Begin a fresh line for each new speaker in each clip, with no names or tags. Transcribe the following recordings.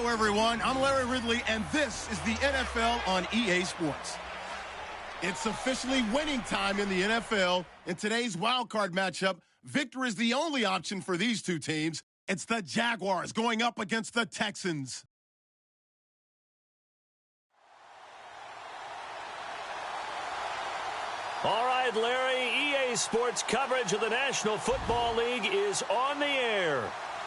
Hello, everyone. I'm Larry Ridley, and this is the NFL on EA Sports. It's officially winning time in the NFL. In today's wild card matchup, victory is the only option for these two teams. It's the Jaguars going up against the Texans.
All right, Larry, EA Sports coverage of the National Football League is on the air.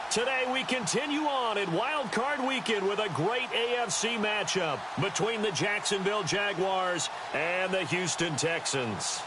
Today we continue on in Wild Card Weekend with a great AFC matchup between the Jacksonville Jaguars and the Houston Texans.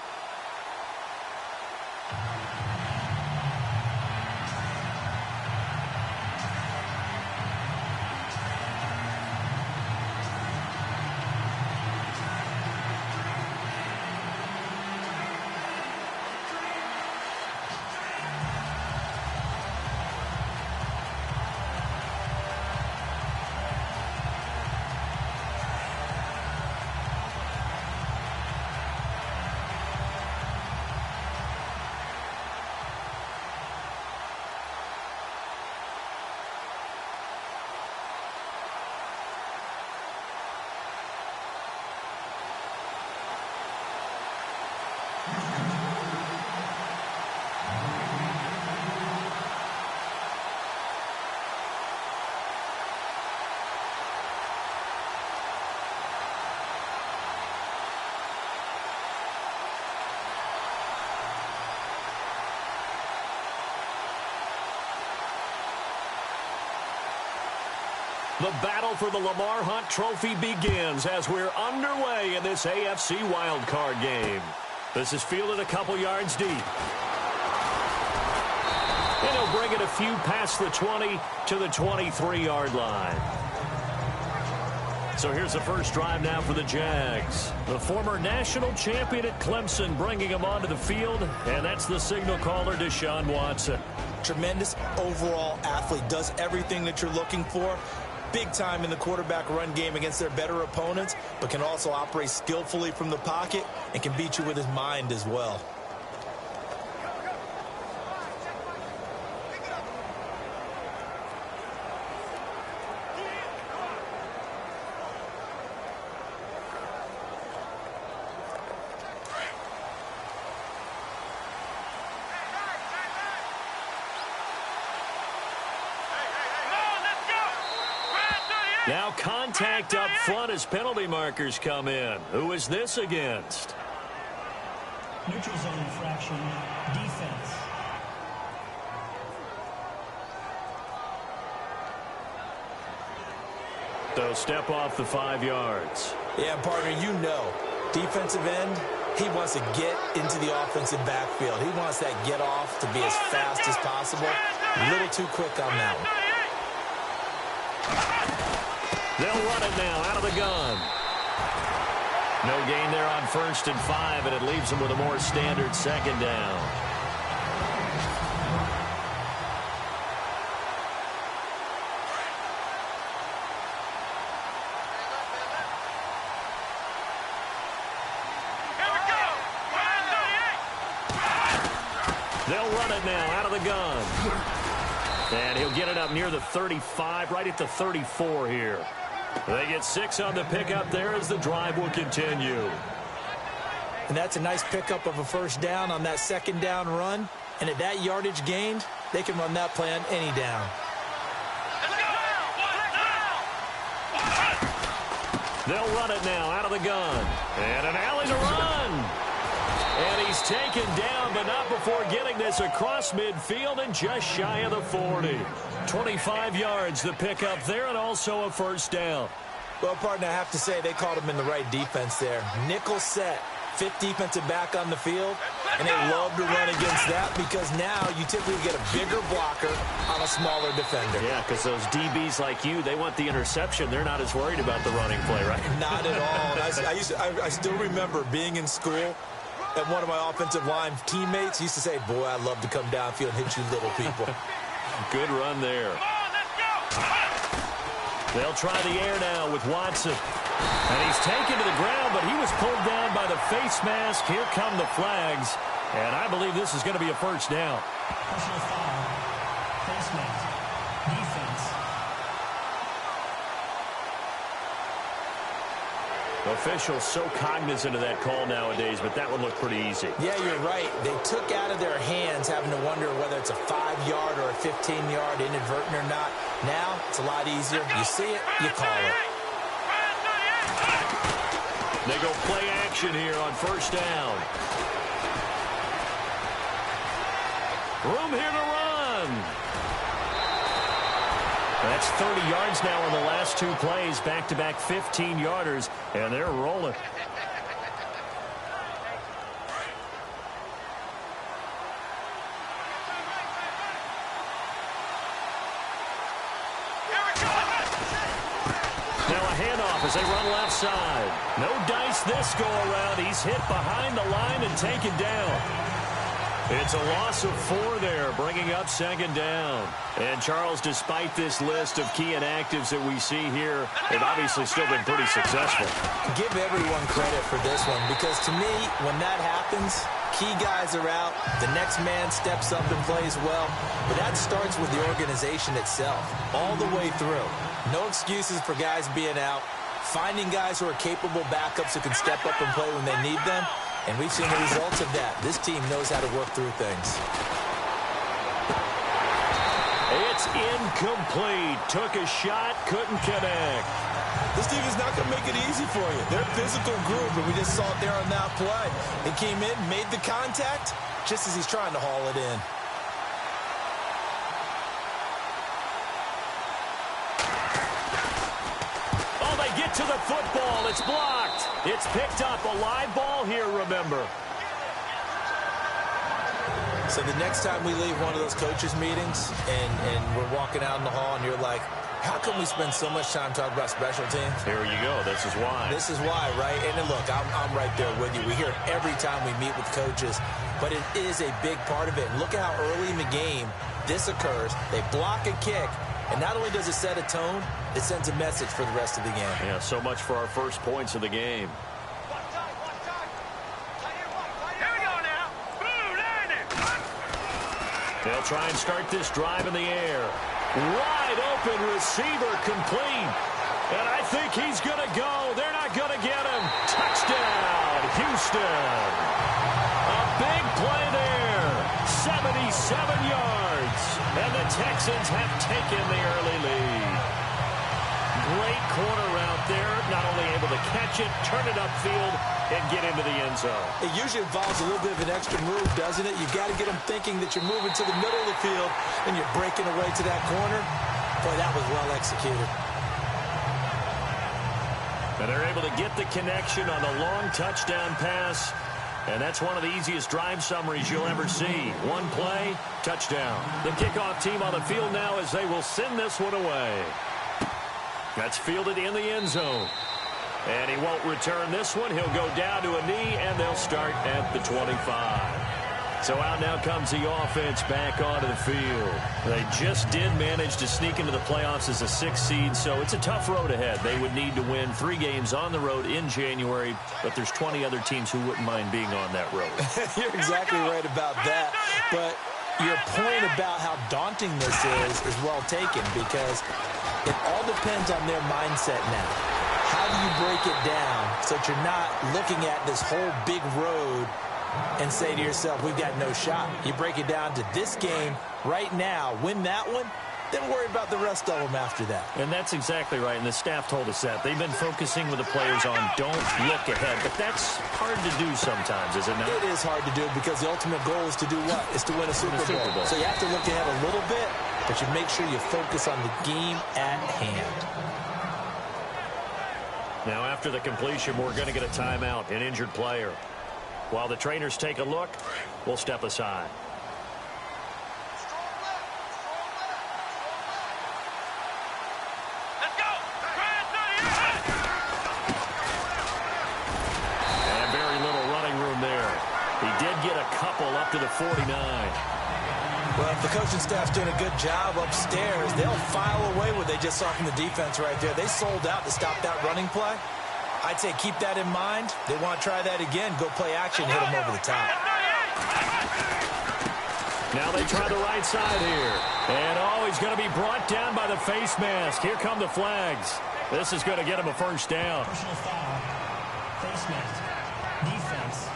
The battle for the Lamar Hunt Trophy begins as we're underway in this AFC wildcard game. This is fielded a couple yards deep. And he'll bring it a few past the 20 to the 23-yard line. So here's the first drive now for the Jags. The former national champion at Clemson bringing him onto the field, and that's the signal caller, Deshaun Watson.
Tremendous overall athlete, does everything that you're looking for. Big time in the quarterback run game against their better opponents, but can also operate skillfully from the pocket and can beat you with his mind as well.
Now contact up front as penalty markers come in. Who is this against?
Neutral zone infraction, defense.
So step off the 5 yards.
Yeah, partner, you know, defensive end, he wants to get into the offensive backfield. He wants that get off to be as fast as possible. A little too quick on that one.
They'll run it now out of the gun. No gain there on 1st and 5, and it leaves them with a more standard second down. They'll run it now out of the gun. And he'll get it up near the 35, right at the 34 here. They get 6 on the pickup there as the drive will continue.
And that's a nice pickup of a first down on that second down run. And at that yardage gained, they can run that play on any down.
They'll run it now out of the gun. And an alley to run. And he's taken down, but not before getting this across midfield and just shy of the 40. 25 yards the pickup there, and also a first down.
Well, partner, I have to say they called him in the right defense there. Nickel set, 5th defensive back on the field, and they love to run against that because now you typically get a bigger blocker on a smaller defender.
Yeah, because those DBs like you, they want the interception. They're not as worried about the running play, right?
Not at all. I still remember being in school, and one of my offensive line teammates used to say, boy, I'd love to come downfield and hit you little people.
Good run there. They'll try the air now with Watson. And he's taken to the ground, but he was pulled down by the face mask. Here come the flags. And I believe this is going to be a first down.
Personal foul. Face mask. Defense.
Officials so cognizant of that call nowadays, but that one looked pretty easy.
Yeah, you're right. They took out of their hands having to wonder whether it's a 5-yard or a 15-yard inadvertent or not. Now, it's a lot easier. You see it, you call it.
They go play action here on first down. Room here to run. That's 30 yards now in the last 2 plays, back-to-back 15-yarders, and they're rolling. Now a handoff as they run left side. No dice this go-around. He's hit behind the line and taken down. It's a loss of 4 there, bringing up second down. And, Charles, despite this list of key inactives that we see here, they've obviously still been pretty successful.
Give everyone credit for this one, because to me, when that happens, key guys are out, the next man steps up and plays well, but that starts with the organization itself, all the way through. No excuses for guys being out, finding guys who are capable backups who can step up and play when they need them. And we've seen the results of that. This team knows how to work through things.
It's incomplete. Took a shot, couldn't connect.
This team is not going to make it easy for you. They're a physical group, and we just saw it there on that play. He came in, made the contact, just as he's trying to haul it in.
Get to the football. It's blocked. It's picked up. A live ball here, remember.
So the next time we leave one of those coaches' meetings and we're walking out in the hall and you're like, how come we spend so much time talking about special teams?
Here you go. This is why.
This is why, right? And then look, I'm right there with you. We hear it every time we meet with coaches, but it is a big part of it. And look at how early in the game this occurs. They block a kick. And not only does it set a tone, it sends a message for the rest of the game.
Yeah, so much for our first points of the game. They'll try and start this drive in the air. Wide open receiver complete. And I think he's going to go. They're not going to get him. Touchdown, Houston. A big play there. 77 yards. And the Texans have taken the early lead. Great corner route there. Not only able to catch it, turn it upfield, and get into the end zone.
It usually involves a little bit of an extra move, doesn't it? You've got to get them thinking that you're moving to the middle of the field and you're breaking away to that corner. Boy, that was well executed.
And they're able to get the connection on the long touchdown pass. And that's one of the easiest drive summaries you'll ever see. One play, touchdown. The kickoff team on the field now as they will send this one away. That's fielded in the end zone. And he won't return this one. He'll go down to a knee, and they'll start at the 25. So out now comes the offense back onto the field. They just did manage to sneak into the playoffs as a 6th seed, so it's a tough road ahead. They would need to win 3 games on the road in January, but there's 20 other teams who wouldn't mind being on that road.
You're exactly right about that. But your point about how daunting this is well taken, because it all depends on their mindset now. How do you break it down so that you're not looking at this whole big road and say to yourself, we've got no shot? You break it down to this game right now, win that one, then worry about the rest of them after that.
And that's exactly right, and the staff told us that. They've been focusing with the players on don't look ahead, but that's hard to do sometimes, is it not?
It is hard to do because the ultimate goal is to do what? Is to win a Super Bowl. So you have to look ahead a little bit, but you make sure you focus on the game at hand.
Now, after the completion, we're going to get a timeout, an injured player. While the trainers take a look, we'll step aside.
Let's go!
And very little running room there. He did get a couple up to the 49.
Well, if the coaching staff's doing a good job upstairs, they'll file away what they just saw from the defense right there. They sold out to stop that running play. I'd say keep that in mind. They want to try that again. Go play action, hit them over the top.
Now they try the right side here. And, he's going to be brought down by the face mask. Here come the flags. This is going to get him a first down.
Personal foul. Face mask. Defense.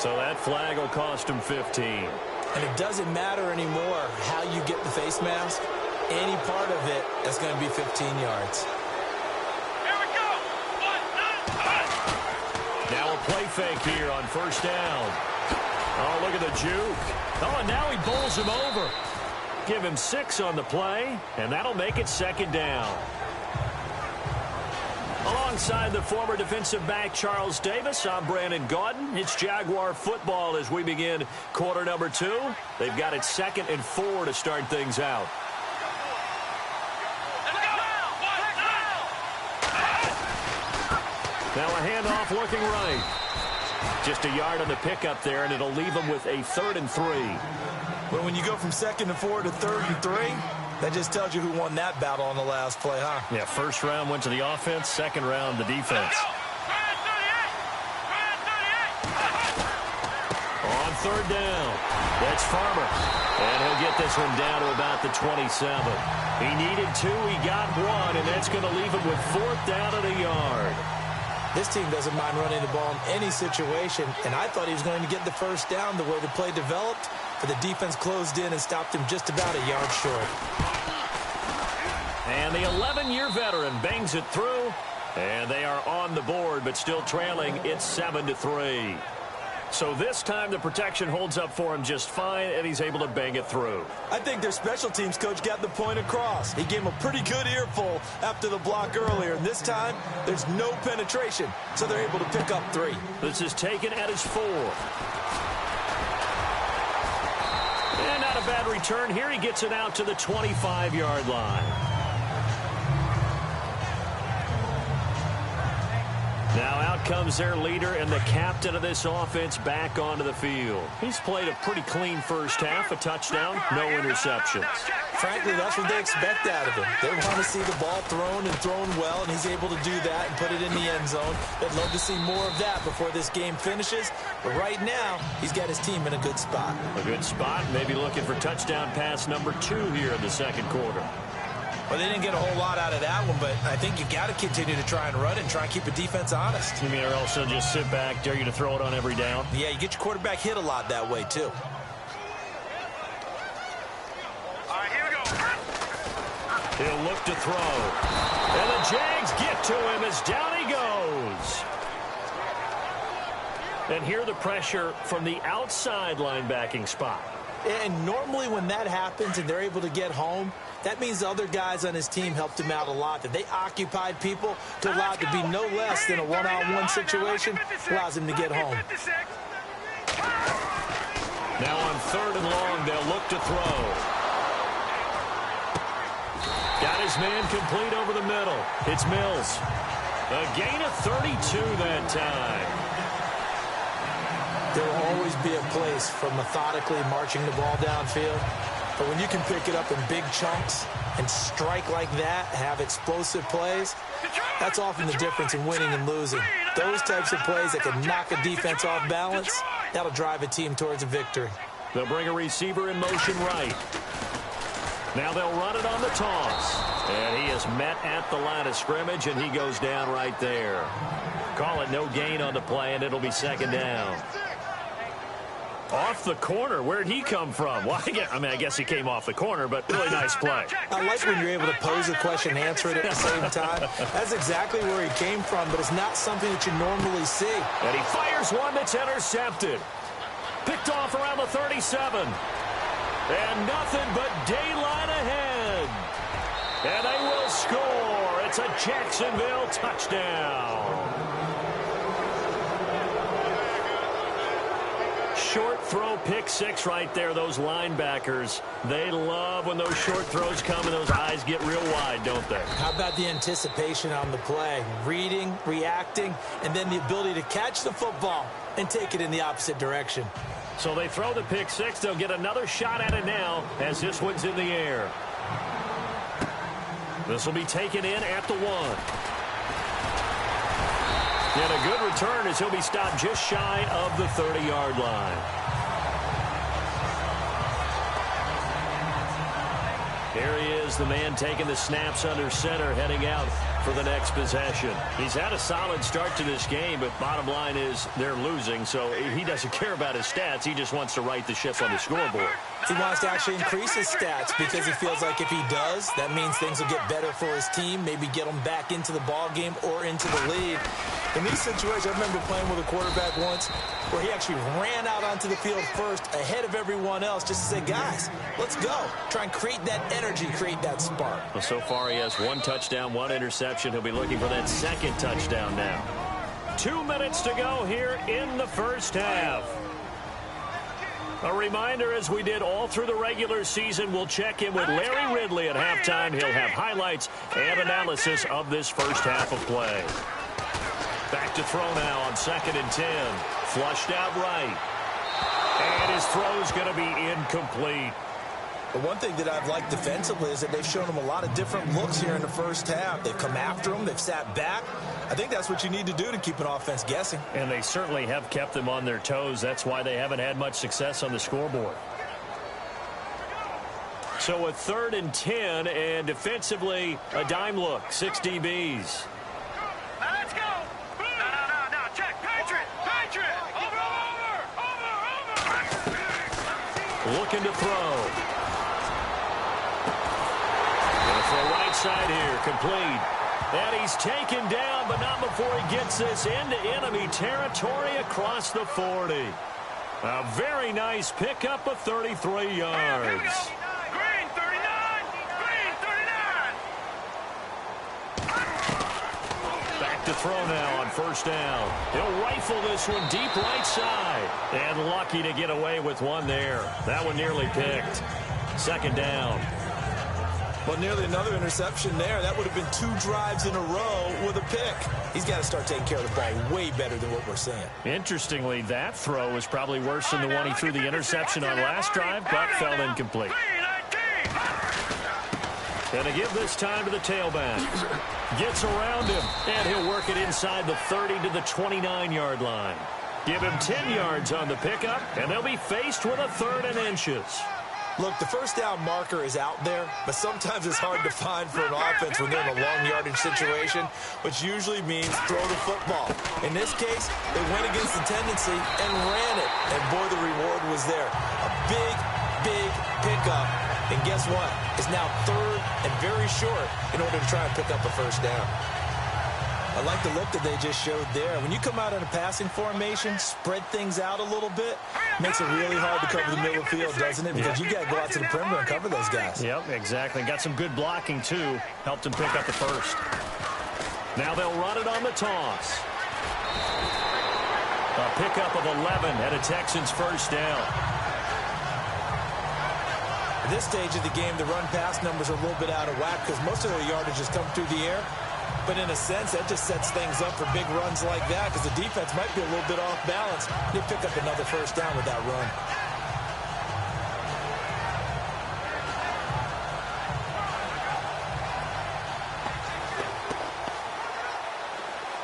So that flag will cost him 15.
And it doesn't matter anymore how you get the face mask. Any part of it is going to be 15 yards.
Here we go.
Now a play fake here on first down. Oh, look at the juke. Oh, and now he bowls him over. Give him 6 on the play, and that'll make it second down. Alongside the former defensive back Charles Davis, I'm Brandon Gaudin. It's Jaguar football as we begin quarter number 2. They've got it 2nd and 4 to start things out. Now a handoff looking right. Just a yard on the pickup there, and it'll leave them with a 3rd and 3.
But when you go from 2nd and 4 to 3rd and 3, that just tells you who won that battle on the last play, huh?
Yeah, first round went to the offense, second round the defense. On 3rd down, that's Farmer. And he'll get this one down to about the 27. He needed 2, he got 1, and that's going to leave him with 4th down and a yard.
This team doesn't mind running the ball in any situation, and I thought he was going to get the first down the way the play developed, but the defense closed in and stopped him just about a yard short.
And the 11-year veteran bangs it through, and they are on the board, but still trailing. It's 7-3. So this time the protection holds up for him just fine, and he's able to bang it through.
I think their special teams coach got the point across. He gave him a pretty good earful after the block earlier, and this time there's no penetration, so they're able to pick up 3.
This is taken at his 4th. And not a bad return here. He gets it out to the 25-yard line. Now out comes their leader and the captain of this offense back onto the field. He's played a pretty clean first half, a touchdown, no interceptions.
Frankly, that's what they expect out of him. They want to see the ball thrown and thrown well, and he's able to do that and put it in the end zone. They'd love to see more of that before this game finishes. But right now, he's got his team in a good spot.
A good spot, maybe looking for touchdown pass number 2 here in the second quarter.
Well, they didn't get a whole lot out of that one, but I think you got to continue to try and run it and try and keep the defense honest.
You mean, or else they'll just sit back, dare you to throw it on every down?
Yeah, you get your quarterback hit a lot that way, too.
All right, here we go.
He'll look to throw. And the Jags get to him as down he goes. And here the pressure from the outside linebacking spot.
And normally when that happens and they're able to get home, that means the other guys on his team helped him out a lot. That they occupied people to allow it to be no less than a one-on-one situation allows him to get home.
Now on 3rd and long, they'll look to throw. Got his man complete over the middle. It's Mills. A gain of 32 that time.
There will always be a place for methodically marching the ball downfield. But when you can pick it up in big chunks and strike like that, have explosive plays, that's often the difference in winning and losing. Those types of plays that can knock a defense off balance, that'll drive a team towards a victory.
They'll bring a receiver in motion right. Now they'll run it on the toss. And he is met at the line of scrimmage, and he goes down right there. Call it no gain on the play, and it'll be second down. Off the corner. Where'd he come from? Well, I guess he came off the corner, but really nice play.
I like when you're able to pose a question and answer it at the same time. That's exactly where he came from, but it's not something that you normally see.
And he fires one that's intercepted. Picked off around the 37. And nothing but daylight ahead. And they will score. It's a Jacksonville touchdown. Short throw, pick 6 right there. Those linebackers, they love when those short throws come and those eyes get real wide, don't they?
How about the anticipation on the play? Reading, reacting, and then the ability to catch the football and take it in the opposite direction.
So they throw the pick 6. They'll get another shot at it now as this one's in the air. This will be taken in at the 1. And a good return as he'll be stopped just shy of the 30-yard line. Here he is, the man taking the snaps under center, heading out for the next possession. He's had a solid start to this game, but bottom line is they're losing, so he doesn't care about his stats. He just wants to right the ship on the scoreboard.
He wants to actually increase his stats because he feels like if he does, that means things will get better for his team, maybe get them back into the ball game or into the lead. In these situations, I remember playing with a quarterback once where he actually ran out onto the field first ahead of everyone else just to say, guys, let's go. Try and create that energy, create that spark.
Well, so far he has 1 touchdown, 1 interception. He'll be looking for that second touchdown now. 2 minutes to go here in the first half. A reminder, as we did all through the regular season, we'll check in with Larry Ridley at halftime. He'll have highlights and analysis of this first half of play. Back to throw now on 2nd and 10. Flushed out right. And his throw's going to be incomplete.
The one thing that I've liked defensively is that they've shown him a lot of different looks here in the first half. They've come after him. They've sat back. I think that's what you need to do to keep an offense guessing.
And they certainly have kept them on their toes. That's why they haven't had much success on the scoreboard. So a 3rd and 10, and defensively, a dime look. 6 DBs.
Let's go. No. Check. Patriot. Over.
Looking to throw. Going to throw right side here. Complete. And he's taken down, but not before he gets this into enemy territory across the 40. A very nice pickup of 33 yards.
Here we go. Green 39.
Back to throw now on 1st down. He'll rifle this one deep right side. And lucky to get away with one there. That one nearly picked. 2nd down.
Well, nearly another interception there. That would have been 2 drives in a row with a pick. He's got to start taking care of the ball way better than what we're seeing.
Interestingly, that throw was probably worse than the one he threw the interception on last drive, but fell incomplete. And to give this time to the tailback. Gets around him, and he'll work it inside the 30 to the 29-yard line. Give him 10 yards on the pickup, and they'll be faced with a 3rd and inches.
Look, the 1st down marker is out there, but sometimes it's hard to find for an offense when they're in a long yardage situation, which usually means throw the football. In this case, they went against the tendency and ran it, and boy, the reward was there. A big pickup, and guess what? It's now 3rd and very short in order to try and pick up a 1st down. I like the look that they just showed there. When you come out in a passing formation, spread things out a little bit, makes it really hard to cover the middle of the field, doesn't it? Because you got to go out to the perimeter and cover those guys.
Yep, exactly. Got some good blocking, too. Helped him pick up the 1st. Now they'll run it on the toss. A pickup of 11 at a Texans 1st down.
At this stage of the game, the run-pass numbers are a little bit out of whack because most of their yardage has come through the air. But in a sense, that just sets things up for big runs like that because the defense might be a little bit off balance. They pick up another 1st down with that run.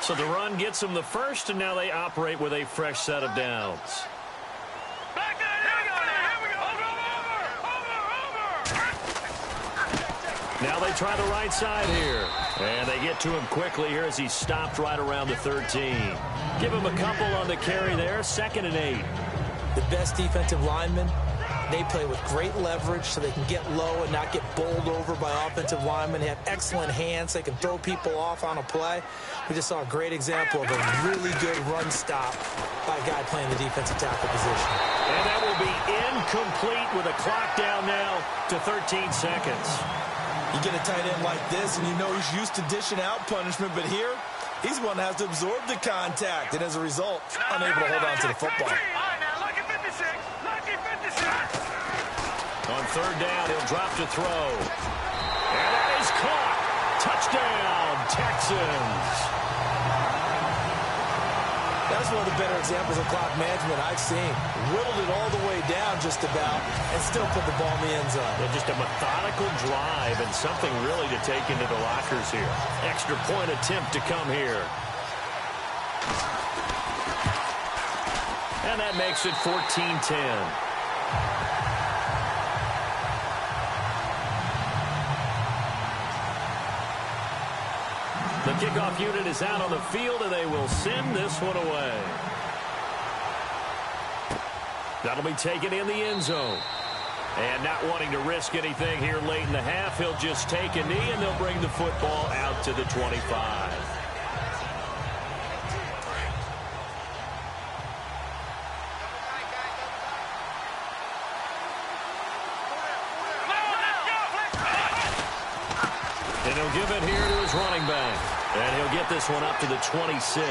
So the run gets them the 1st, and now they operate with a fresh set of downs.
Back there. Here we go. Over.
Now they try the right side here. And they get to him quickly here as he's stopped right around the 13. Give him a couple on the carry there. 2nd and 8.
The best defensive linemen, they play with great leverage so they can get low and not get bowled over by offensive linemen. They have excellent hands. They can throw people off on a play. We just saw a great example of a really good run stop by a guy playing the defensive tackle position.
And that will be incomplete with a clock down now to 13 seconds.
You get a tight end like this, and you know he's used to dishing out punishment, but here, he's the one that has to absorb the contact, and as a result, unable to hold on to the football.
All right, now, lucky 56. Lucky 56.
On 3rd down, he'll drop to throw. And that is caught. Touchdown, Texans.
That's one of the better examples of clock management I've seen. Whittled it all the way down just about and still put the ball in the end zone.
Yeah, just a methodical drive and something really to take into the lockers here. Extra point attempt to come here. And that makes it 14-10.
14
kickoff unit is out on the field, and they will send this one away. That'll be taken in the end zone. And not wanting to risk anything here late in the half, he'll just take a knee, and they'll bring the football out to the 25. And he'll give it here to his running back. And he'll get this one up to the 26.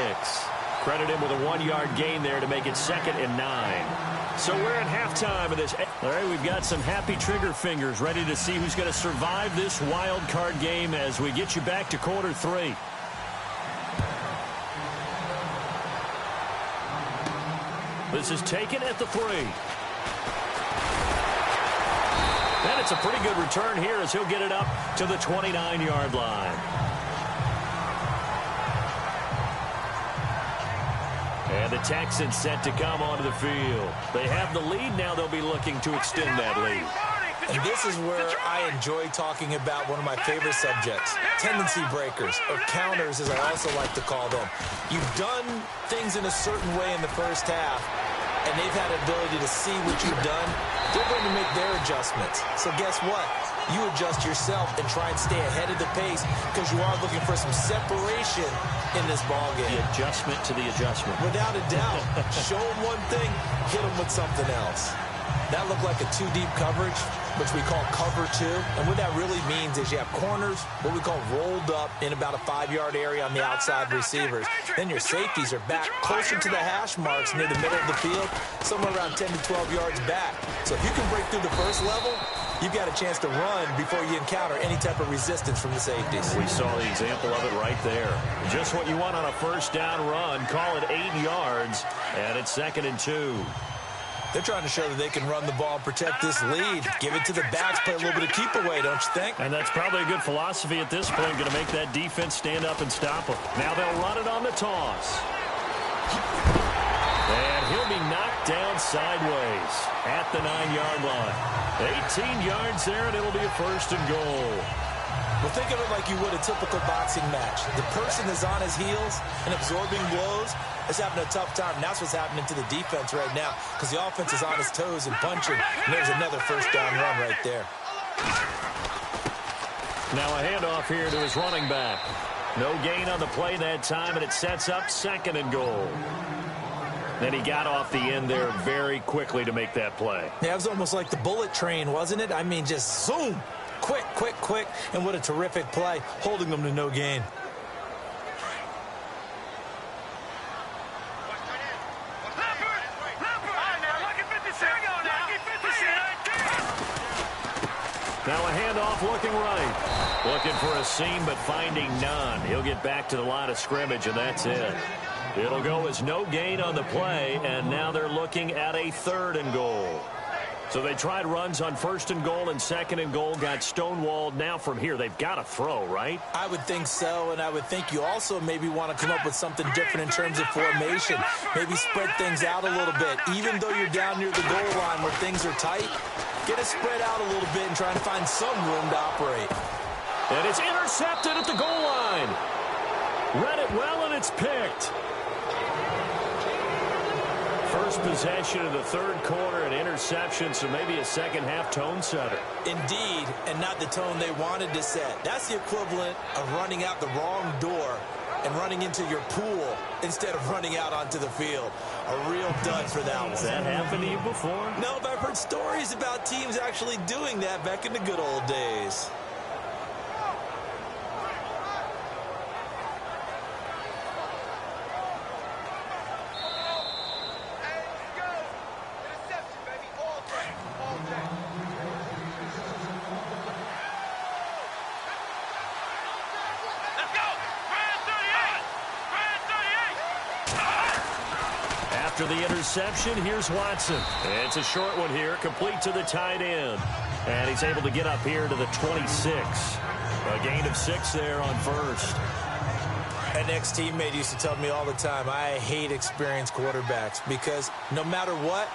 Credit him with a 1-yard gain there to make it 2nd and 9. So we're at halftime of this. All right, we've got some happy trigger fingers ready to see who's going to survive this wild card game as we get you back to quarter 3. This is taken at the 3. And it's a pretty good return here as he'll get it up to the 29-yard line. And the Texans set to come onto the field. They have the lead. Now they'll be looking to extend that lead.
And this is where I enjoy talking about one of my favorite subjects, tendency breakers, or counters as I also like to call them. You've done things in a certain way in the first half, and they've had an ability to see what you've done. They're going to make their adjustments. So guess what? You adjust yourself and try and stay ahead of the pace because you are looking for some separation in this ball game.
The adjustment to the adjustment.
Without a doubt. Show them one thing, hit them with something else. That looked like a 2-deep coverage, which we call cover 2. And what that really means is you have corners, what we call rolled up in about a 5-yard area on the outside receivers. Then your safeties are back closer to the hash marks near the middle of the field, somewhere around 10 to 12 yards back. So if you can break through the first level, you've got a chance to run before you encounter any type of resistance from the safeties.
We saw the example of it right there. Just what you want on a first down run. Call it 8 yards, and it's 2nd and 2.
They're trying to show that they can run the ball and protect this lead. Give it to the backs, play a little bit of keep away, don't you think?
And that's probably a good philosophy at this point, going to make that defense stand up and stop them. Now they'll run it on the toss. And he'll be knocked down sideways at the 9-yard line. 18 yards there, and it'll be a 1st and goal.
Well, think of it like you would a typical boxing match. The person is on his heels and absorbing blows is having a tough time. And that's what's happening to the defense right now because the offense is on his toes and punching. And there's another first down run right there.
Now a handoff here to his running back. No gain on the play that time, and it sets up 2nd and goal. Then he got off the end there very quickly to make that play.
Yeah, it was almost like the bullet train, wasn't it? I mean, just zoom. Quick, quick, quick. And what a terrific play, holding them to no gain.
Now a handoff looking right. Looking for a seam, but finding none. He'll get back to the line of scrimmage, and that's it. It'll go as no gain on the play, and now they're looking at a 3rd and goal. So they tried runs on 1st and goal and 2nd and goal, got stonewalled. Now from here, they've got to throw, right?
I would think so, and I would think you also maybe want to come up with something different in terms of formation. Maybe spread things out a little bit. Even though you're down near the goal line where things are tight, get it spread out a little bit and try and find some room to operate.
And it's intercepted at the goal line. Read it well, and it's picked. First possession of the 3rd quarter, an interception, so maybe a second-half tone setter.
Indeed, and not the tone they wanted to set. That's the equivalent of running out the wrong door and running into your pool instead of running out onto the field. A real dud for that one.
Has that happened to you before?
No, but I've heard stories about teams actually doing that back in the good old days.
After the interception, here's Watson. It's a short one here, complete to the tight end. And he's able to get up here to the 26. A gain of 6 there on 1st.
An ex-teammate used to tell me all the time, I hate experienced quarterbacks because no matter what,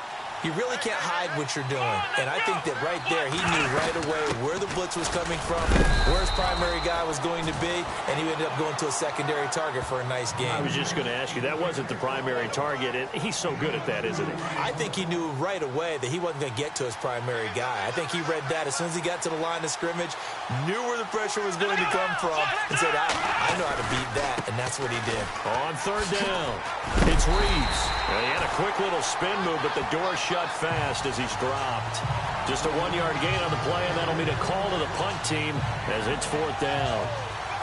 You really can't hide what you're doing. And I think that right there, he knew right away where the blitz was coming from, where his primary guy was going to be, and he ended up going to a secondary target for a nice game.
I was just going to ask you, that wasn't the primary target. And he's so good at that, isn't he?
I think he knew right away that he wasn't going to get to his primary guy. I think he read that as soon as he got to the line of scrimmage, knew where the pressure was going to come from, and said, I know how to beat that, and that's what he did.
On third down, it's Reeves. He had a quick little spin move, but the door shut fast as he's dropped. Just a 1-yard gain on the play, and that'll mean a call to the punt team as it's fourth down.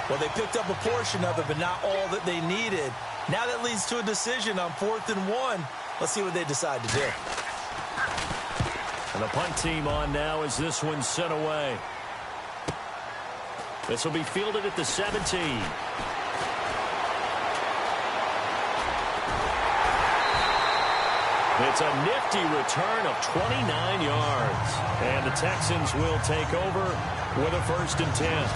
Well, they picked up a portion of it, but not all that they needed. Now that leads to a decision on 4th and 1. Let's see what they decide to do.
And the punt team on now as this one's sent away. This will be fielded at the 17. It's a nifty return of 29 yards. And the Texans will take over with a 1st and 10.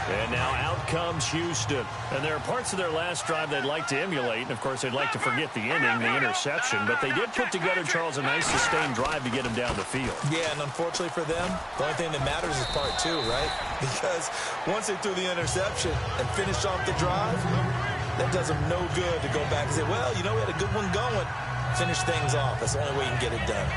And now out comes Houston. And there are parts of their last drive they'd like to emulate. And, of course, they'd like to forget the inning, the interception. But they did put together, Charles, a nice sustained drive to get him down the field.
Yeah, and unfortunately for them, the only thing that matters is part 2, right? Because once they threw the interception and finished off the drive, that does them no good to go back and say, well, you know, we had a good one going. Finish things off. That's the only way you can get it done.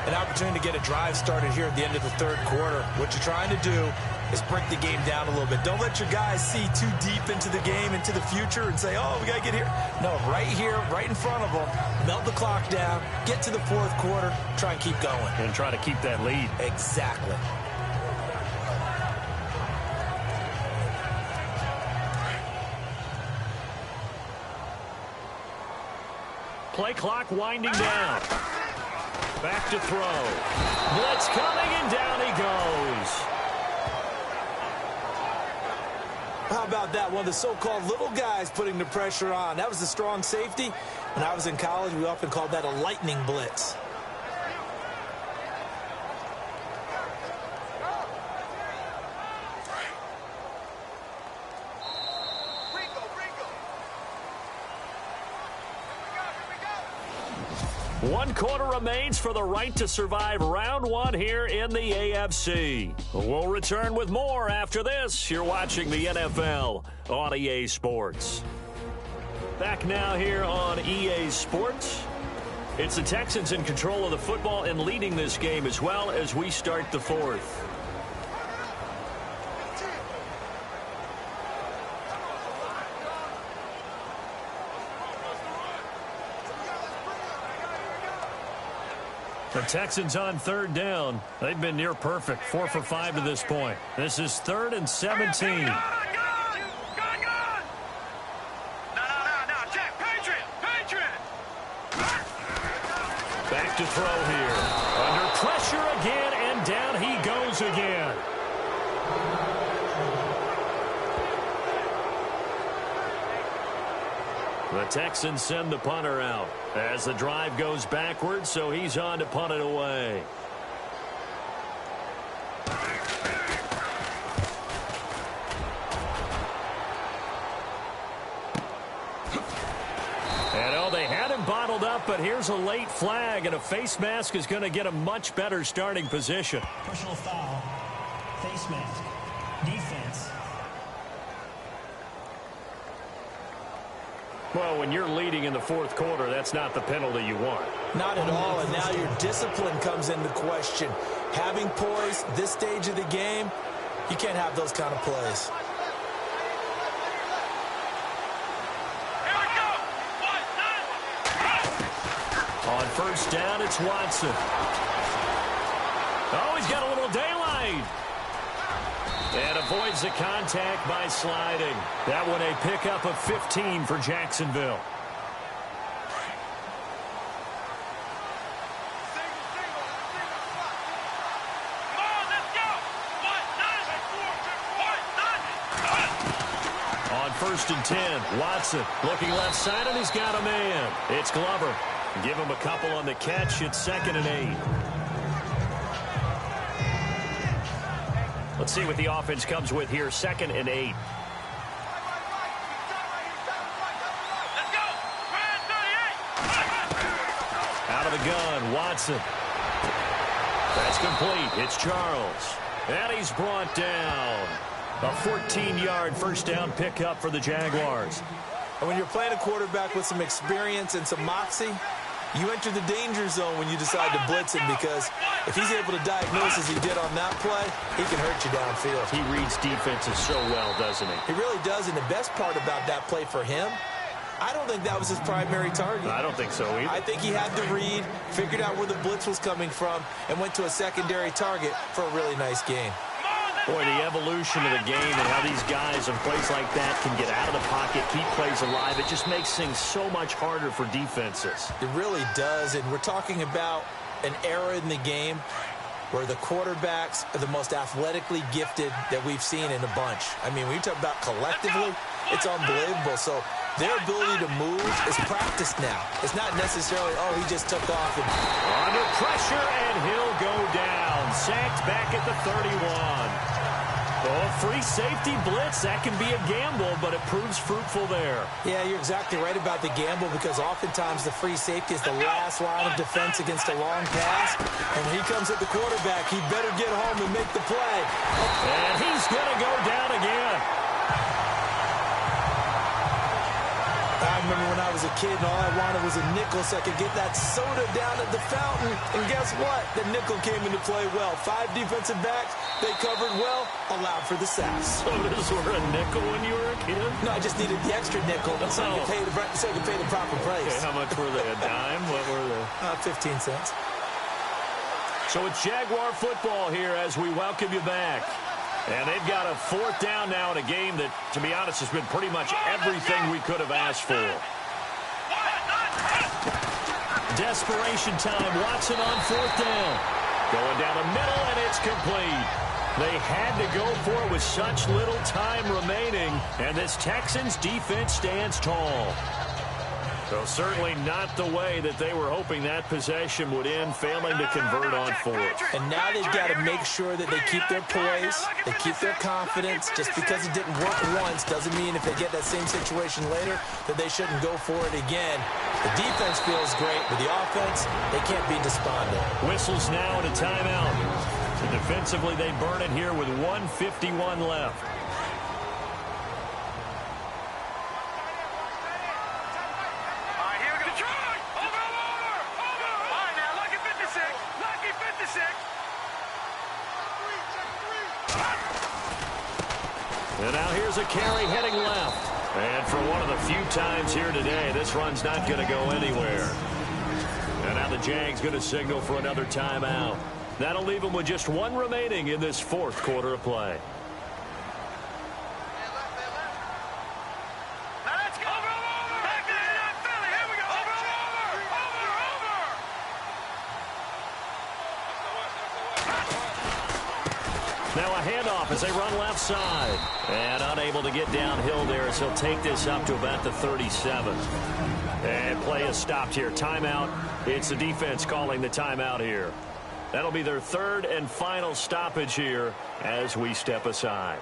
An opportunity to get a drive started here at the end of the 3rd quarter. What you're trying to do is break the game down a little bit. Don't let your guys see too deep into the game, into the future, and say, oh, we got to get here. No, right here, right in front of them, melt the clock down, get to the 4th quarter, try and keep going.
And try to keep that lead.
Exactly.
Play clock winding down. Back to throw. Blitz coming, and down he goes.
How about that? One of the so-called little guys putting the pressure on. That was the strong safety. When I was in college, we often called that a lightning blitz.
One quarter remains for the right to survive round 1 here in the AFC. We'll return with more after this. You're watching the NFL on EA Sports. Back now here on EA Sports. It's the Texans in control of the football and leading this game as well as we start the 4th. The Texans on 3rd down. They've been near perfect, 4 for 5 to this point. This is 3rd and 17.
No, check, Patriot.
Back to throw here. Under pressure again, and down he goes again. The Texans send the punter out as the drive goes backwards, so he's on to punt it away. And oh, they had him bottled up, but here's a late flag, and a face mask is going to get a much better starting position.
Personal foul. Face mask. Defense.
Well, when you're leading in the 4th quarter, that's not the penalty you want.
Not at all, and now your discipline comes into question. Having poise this stage of the game, you can't have those kind of plays.
Here we go.
On 1st down, it's Watson. Oh, he's got a little daylight. And avoids the contact by sliding. That one a pickup of 15 for Jacksonville. On 1st and 10, Watson looking left side, and he's got a man. It's Glover. Give him a couple on the catch. It's 2nd and 8. Let's see what the offense comes with here. 2nd and 8.
Let's go. Brad 38.
Out of the gun, Watson. That's complete. It's Charles. And he's brought down. A 14-yard first down pickup for the Jaguars.
And when you're playing a quarterback with some experience and some moxie, you enter the danger zone when you decide to blitz him, because if he's able to diagnose as he did on that play, he can hurt you downfield.
He reads defenses so well, doesn't he?
He really does, and the best part about that play for him, I don't think that was his primary target.
I don't think so either.
I think he had the read, figured out where the blitz was coming from, and went to a secondary target for a really nice gain.
Boy, the evolution of the game and how these guys in plays like that can get out of the pocket, keep plays alive, it just makes things so much harder for defenses.
It really does, and we're talking about an era in the game where the quarterbacks are the most athletically gifted that we've seen in a bunch. I mean, when you talk about collectively, it's unbelievable. So their ability to move is practiced now. It's not necessarily, oh, he just took off.
Under pressure, and he'll go down. Sacked back at the 31. Oh, free safety blitz, that can be a gamble, but it proves fruitful there.
Yeah, you're exactly right about the gamble, because oftentimes the free safety is the last line of defense against a long pass. And when he comes at the quarterback, he better get home and make the play.
And he's going to go down again.
I remember when I was a kid and all I wanted was a nickel so I could get that soda down at the fountain. And guess what? The nickel came into play well. 5 defensive backs, they covered well, allowed for the sacks.
Sodas were a nickel when you were a kid?
No, I just needed the extra nickel so I could pay the proper price.
Okay, how much were they? A dime? What were they?
15 cents.
So it's Jaguar football here as we welcome you back. And they've got a 4th down now in a game that, to be honest, has been pretty much everything we could have asked for. Desperation time. Watson on 4th down. Going down the middle, and it's complete. They had to go for it with such little time remaining, and this Texans defense stands tall. So certainly not the way that they were hoping that possession would end, failing to convert on 4th.
And now they've got to make sure that they keep their poise, they keep their confidence. Just because it didn't work once doesn't mean if they get that same situation later that they shouldn't go for it again. The defense feels great, but the offense, they can't be despondent.
Whistles now at a timeout. And defensively, they burn it here with 1:51 left. And now here's a carry heading left. And for one of the few times here today, this run's not going to go anywhere. And now the Jags going to signal for another timeout. That'll leave them with just 1 remaining in this 4th quarter of play. Now a handoff as they run left side. And unable to get downhill there as he'll take this up to about the 37. And play is stopped here. Timeout. It's the defense calling the timeout here. That'll be their 3rd and final stoppage here as we step aside.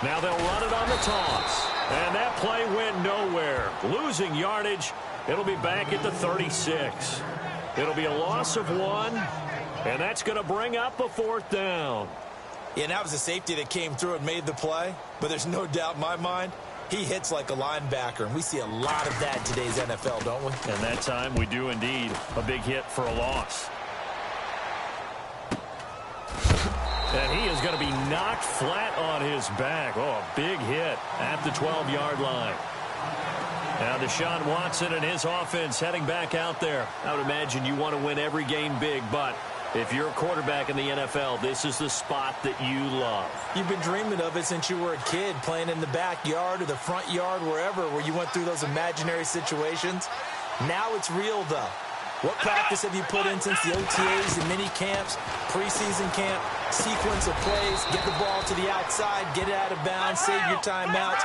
Now they'll run it on the toss. And that play went nowhere. Losing yardage. It'll be back at the 36. It'll be a loss of 1. And that's going to bring up a 4th down.
Yeah, and that was a safety that came through and made the play. But there's no doubt in my mind, he hits like a linebacker. And we see a lot of that in today's NFL, don't we?
And that time we do indeed. A big hit for a loss. And he is going to be knocked flat on his back. Oh, a big hit at the 12-yard line. Now Deshaun Watson and his offense heading back out there. I would imagine you want to win every game big, but if you're a quarterback in the NFL, this is the spot that you love.
You've been dreaming of it since you were a kid, playing in the backyard or the front yard, wherever, where you went through those imaginary situations. Now it's real, though. What practice have you put in since the OTAs, the mini camps, preseason camp? sequence of plays, get the ball to the outside, get it out of bounds, save your timeouts,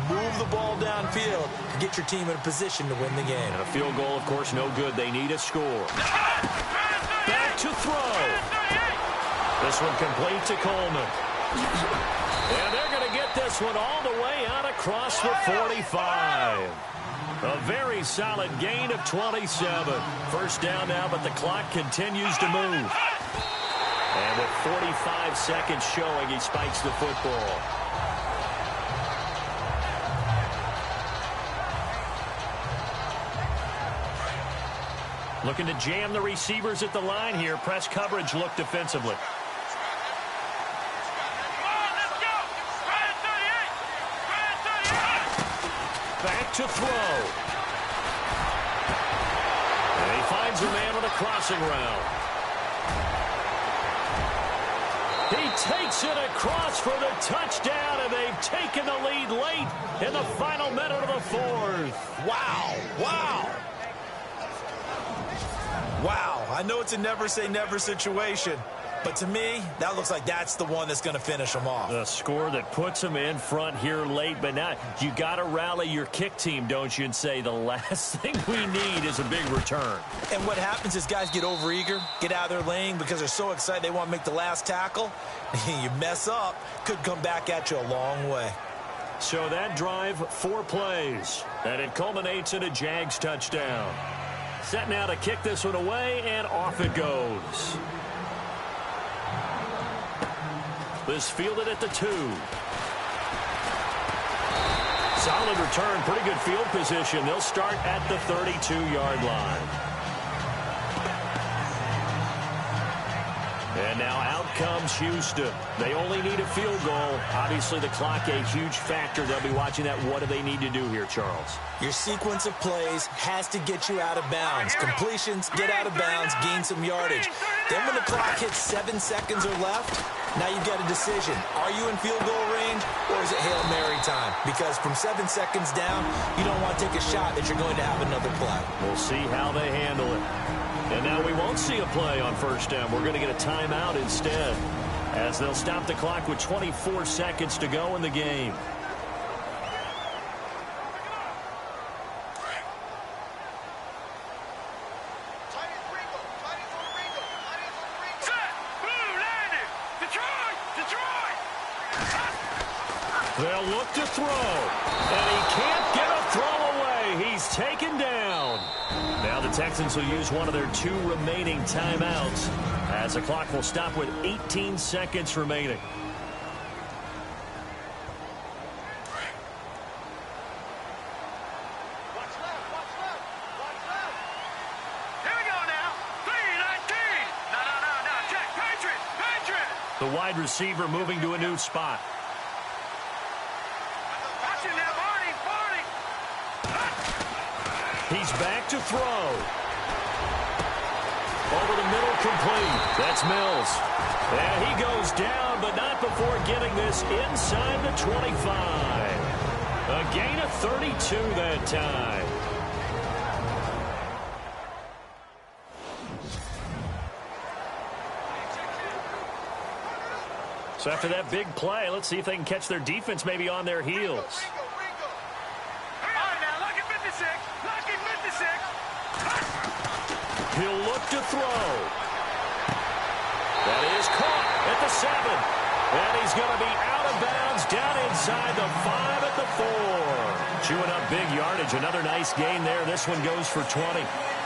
move the ball downfield to get your team in a position to win the game.
And a field goal, of course, no good. They need a score. Back to throw. This one complete to Coleman. And they're going to get this one all the way out across the 45. A very solid gain of 27. First down now, but the clock continues to move. And with 45 seconds showing, he spikes the football. Looking to jam the receivers at the line here. Press coverage look defensively. Back to throw. And he finds a man on a crossing route. He takes it across for the touchdown, and they've taken the lead late in the final minute of the fourth.
Wow. Wow. Wow. I know it's a never say never situation, but to me, that looks like that's the one that's going to finish them off.
The score that puts them in front here late, but now you got to rally your kick team, don't you, and say the last thing we need is a big return.
And what happens is guys get overeager, get out of their lane because they're so excited they want to make the last tackle. You mess up, could come back at you a long way.
So that drive, 4 plays, and it culminates in a Jags touchdown. Set now to kick this one away, and off it goes. This fielded at the 2. Solid return, pretty good field position. They'll start at the 32-yard line. And now out comes Houston. They only need a field goal. Obviously, the clock a huge factor. They'll be watching that. What do they need to do here, Charles?
Your sequence of plays has to get you out of bounds. Completions, get out of bounds, gain some yardage. Then when the clock hits 7 seconds or left, now you've got a decision. Are you in field goal range, or is it Hail Mary time? Because from 7 seconds down, you don't want to take a shot that you're going to have another play.
We'll see how they handle it. And now we won't see a play on first down. We're going to get a timeout instead, as they'll stop the clock with 24 seconds to go in the game. They'll look to throw, and he can't get a throw away. He's taken down. Now the Texans will use one of their 2 remaining timeouts, as the clock will stop with 18 seconds remaining. The wide receiver moving to a new spot. He's back to throw. Over the middle, complete. That's Mills. And he goes down, but not before getting this inside the 25. A gain of 32 that time. So after that big play, let's see if they can catch their defense maybe on their heels. He'll look to throw. That is caught at the 7. And he's going to be out of bounds down inside the 5 at the 4. Chewing up big yardage. Another nice gain there. This one goes for 20.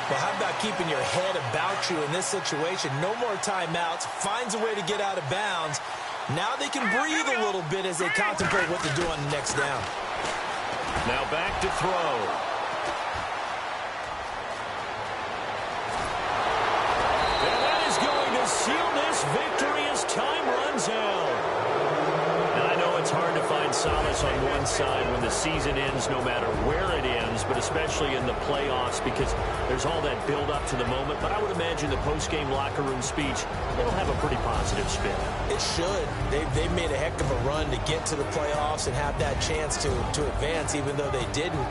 Well, how about keeping your head about you in this situation? No more timeouts. Finds a way to get out of bounds. Now they can breathe a little bit as they contemplate what to do on the next down.
Now back to throw. And that is going to seal this victory as time runs out. And I know it's hard to find solace on one side when the season ends, no matter where it ends, but especially in the playoffs, because there's all that build up to the moment. But I would imagine the post-game locker room speech, it'll have a pretty positive spin.
It should. They've made a heck of a run to get to the playoffs and have that chance to advance, even though they didn't.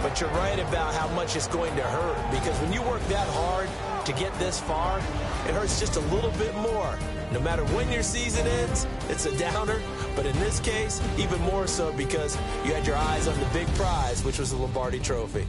But you're right about how much it's going to hurt, because when you work that hard to get this far, it hurts just a little bit more. No matter when your season ends, it's a downer. But in this case, even more so because you had your eyes on the big prize, which was the Lombardi Trophy.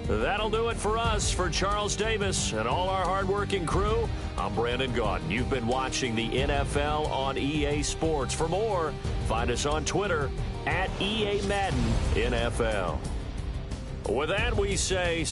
That'll do it for us. For Charles Davis and all our hardworking crew, I'm Brandon Gaudin. You've been watching the NFL on EA Sports. For more, find us on Twitter @EA Madden NFL. With that, we say